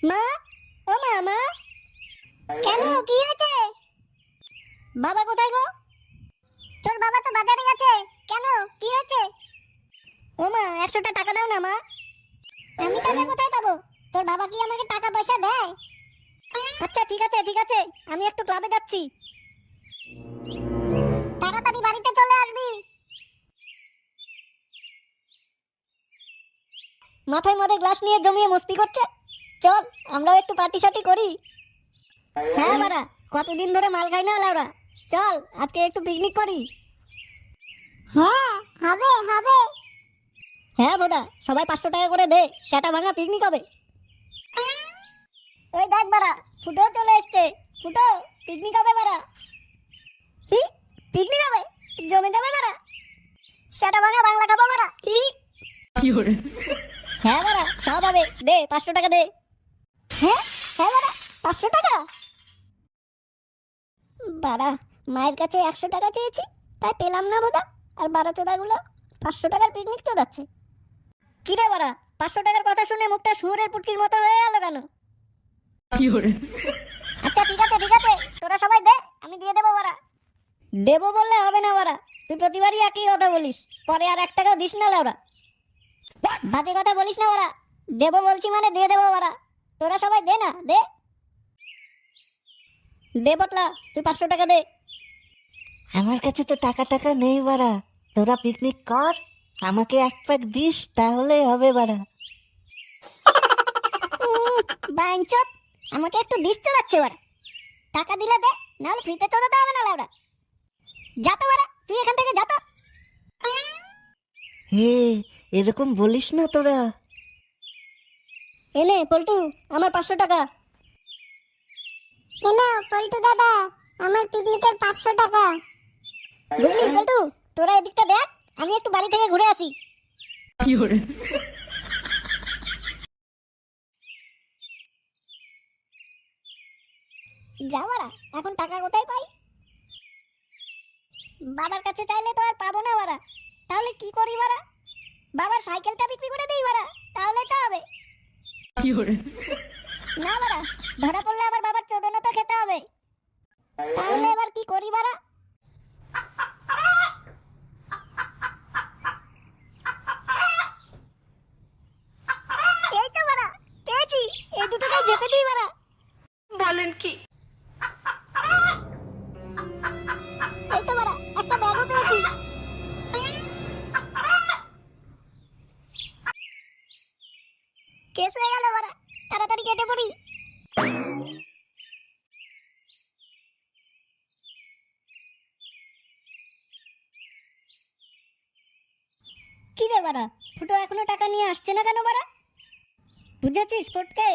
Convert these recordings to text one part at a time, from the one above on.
মা, ও মা, মা, কেন কি হয়েছে? বাবা কোথায় গো? তোর বাবা তো বাজারে গেছে। কেন কি হয়েছে? ও মা, 100টা টাকা দাও না মা। আমি টাকা কোথায় পাবো? তোর বাবা কি আমাকে টাকা পয়সা দেয়? আচ্ছা ঠিক আছে ঠিক আছে, আমি একটু ক্লাবে যাচ্ছি। তাড়াতাড়ি বাড়িতে চলে আসবি। মাথায় মধ্যে গ্লাস নিয়ে জমিয়ে মস্তি করছে। চল আমরাও একটু পার্টি সার্টি করি। হ্যাঁ বাড়া, কতদিন ধরে মাল খাই না লাউরা। চল আজকে একটু পিকনিক করি। হ্যাঁ হবে হবে। হ্যাঁ বোদা, সবাই 500 টাকা করে দে, সেটা ভাঙা পিকনিক হবে। ওই দেখ বাড়া, ফুটো চলে এসছে। ফুটো, পিকনিক হবে বাড়া। কি পিকনিক হবে? জমে যাবে বাড়া। সেটা ভাঙা বাংলা খাবো বাড়া। কি hore হ্যাঁ বাড়া, সব হবে, দে 500 টাকা দে। হ্যাঁ হ্যাঁ বাড়া, 500 টাকা? বাড়া, মায়ের কাছে 100 টাকা চেয়েছি, তাই পেলাম না বোধা। আর 12 চোদাগুলো 500 টাকার পিকনিক তো যাচ্ছে। কি রে বাড়া, 500 টাকার কথা শুনে মুখটা শুয়োরের পুটকির মতো হয়ে গেল কেন? কি hore আচ্ছা ঠিক আছে ঠিক আছে, তোরা সবাই দে, আমি দিয়ে দেবো বাড়া। দেবো বললে হবে না বাড়া, তুই প্রতিবারই একই কথা বলিস, পরে আর 1 টাকাও দিস না লাউরা। বাজে কথা বলিস না বাড়া, দেবো বলছি মানে দিয়ে দেবো বাড়া। তোরা সবাই দে না, দে দে বটলা, তুই 500 টাকা দে। আমার কাছে তো টাকা টাকা নেই বাড়া। তোরা পিকনিক কর, আমাকে 1 প্যাক দিস তাহলে হবে বাড়া। বাইঞ্চত, আমাকে একটু দিস চালাচ্ছে বাড়া। টাকা দিলে দে, নাহলে ফ্রিতে চোদাতে হবে না লাউরা। যা তো বাড়া, তুই এখান থেকে যা তো। হে, এরকম বলিস না তোরা। এনে পল্টু, আমার 500 টাকা। এনে পল্টু দাদা, আমার পিকনিকের 500 টাকা। বুঝলি পল্টু, তোরা এদিকটা দেখ, আমি একটু বাড়ি থেকে ঘুরে আসি। কি hore যা বাড়া, এখন টাকা কোথায় পাই? বাবার কাছে চাইলে তো আর পাবো না বাড়া। তাহলে কি করি বাড়া? বাবার সাইকেলটা বিক্রি করে দেই বাড়া, তাহলে তো হবে। কি hore না বাড়া, ধরা পড়লে আবার বাবার চোদনা তো খেতে হবে। তাহলে এবার কি করি বাড়া? এই তো বাড়া, পেয়েছি। এই দুটোকে যেতে দিই বাড়া। বলেন কি? এই তো বাড়া, একটা ব্যাগও পেয়েছি। কেস হয়ে গেল বাড়া, তাড়াতাড়ি কেটে পড়ি। কি রে বাড়া, ফুটো এখনো টাকা নিয়ে আসছে না কেন বাড়া? বুঝেছিস ফটকে,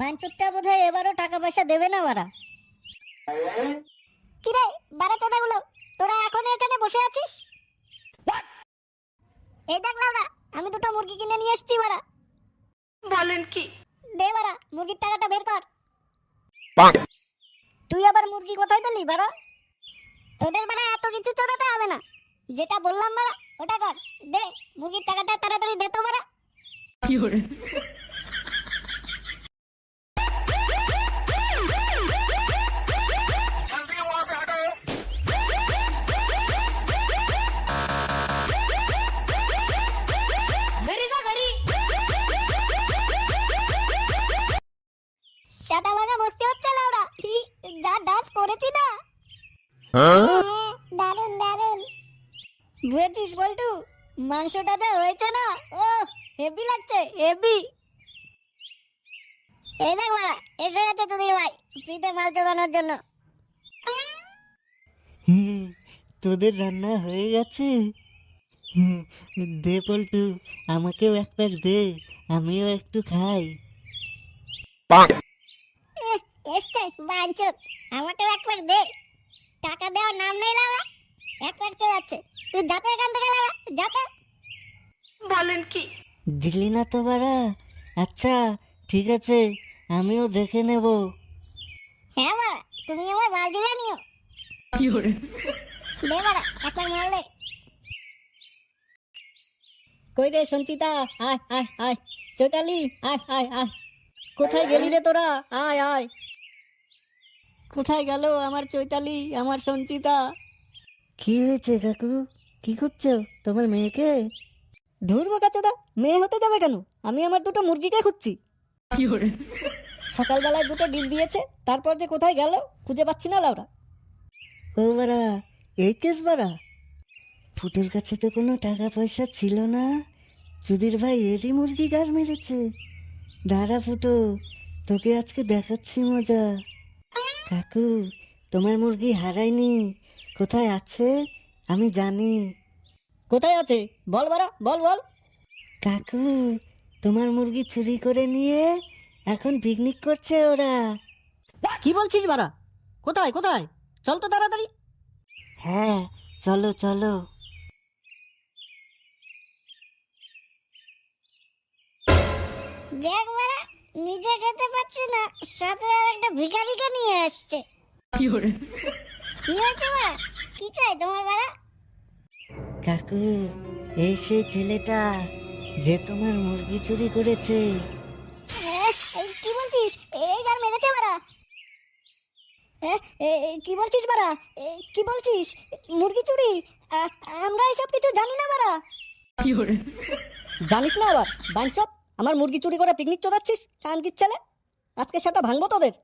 বাঞ্চুরটা বোধহয় এবারও টাকা পয়সা দেবে না বাড়া। কি রে বাড়া চোদাগুলো, তোরা এখন এখানে বসে আছিস? এই দেখ লাউরা, আমি দুটো মুরগি কিনে নিয়ে এসেছি বাড়া। বলেন কি? দে বাড়া, মুরগির টাকাটা বের কর। তুই আবার মুরগি কোথায় পেলি বাড়া? তোদের বাড়া এত কিছু চোদাতে হবে না, যেটা বললাম বাড়া ওটা কর। দে মুরগির টাকাটা তাড়াতাড়ি দে তো বাড়া। কি hore সেটা লাগা বসতে হচ্ছে লাউরা, যা ডান্স করেছি না। হ্যাঁ, দারুন দারুন। বুঝেছিস বল্টু, মাংসটা যা হয়েছে না, ও হেভি লাগছে হেভি। এই দেখ মারা, এসে গেছে তোদের ভাই ফ্রিতে মাল জোগানোর জন্য। হুম, তোদের রান্না হয়ে গেছে? হুম, দে পল্টু, আমাকেও 1 প্যাক দে, আমিও একটু খাই। এসছে বাঞ্চুত, আমাকেও 1 প্যাক দে। টাকা দেওয়ার নাম নেই লাউরা, 1 প্যাক চলে যাচ্ছে। তুই যাতে এখান থেকে লাউরা, যাতে। বলেন কি? দিলি না তো বাড়া? আচ্ছা ঠিক আছে, আমিও দেখে নেব। হ্যাঁ বাড়া, তুমি আমার বালতিটা নিও। কি hore দে বাড়া, 1 প্যাক মাল দে। কই রে সঞ্চিতা, আয় আয় আয়। চৈতালি, আয় আয় আয়। কোথায় গেলি রে তোরা? আয় আয়। কোথায় গেল আমার চৈতালি, আমার সঞ্চিতা? কি হয়েছে কাকু? কি করছো? তোমার মেয়েকে? ধুরবো কাচোদা, মেয়ে হতে যাবে কেন? আমি আমার দুটো মুরগিকে খুঁজছি। সকালবেলায় দুটো ডিম দিয়েছে, তারপর যে কোথায় গেল খুঁজে পাচ্ছি না লাউরা। ও বাড়া, এই কেস বাড়া। ফুটোর কাছে তো কোনো টাকা পয়সা ছিল না, সুধীর ভাই এরই মুরগি গার মেরেছে। দাঁড়া ফুটো, তোকে আজকে দেখাচ্ছি মজা। কাকু, তোমার মুরগি হারায়নি, কোথায় আছে আমি জানি। কোথায় আছে বল বাড়া, বল বল। কাকু, তোমার মুরগি চুরি করে নিয়ে এখন পিকনিক করছে ওরা। কি বলছিস বাড়া? কোথায় কোথায়? চল তো তাড়াতাড়ি। হ্যাঁ, চলো চলো। দেখ বাড়া, নিজে খেতে পাচ্ছি না, সাথে আর একটা ভিখারিকে নিয়ে আসছে। কি হয়েছে বাড়া? কি চাই তোমার বাড়া? কাকু, এই সেই ছেলেটা যে তোমার মুরগি চুরি করেছে। এই কি বলছিস? এই গার মেরেছে বাড়া। কি বলছিস বাড়া? কি বলছিস? মুরগি চুরি? আমরা এসব কিছু জানি না বাড়া। জানিস না আবার বাঞ্চত? আমার মুরগি চুরি করে পিকনিক চোদাচ্ছিস কানকির ছেলে। আজকে সেটা ভাঙবো তোদের।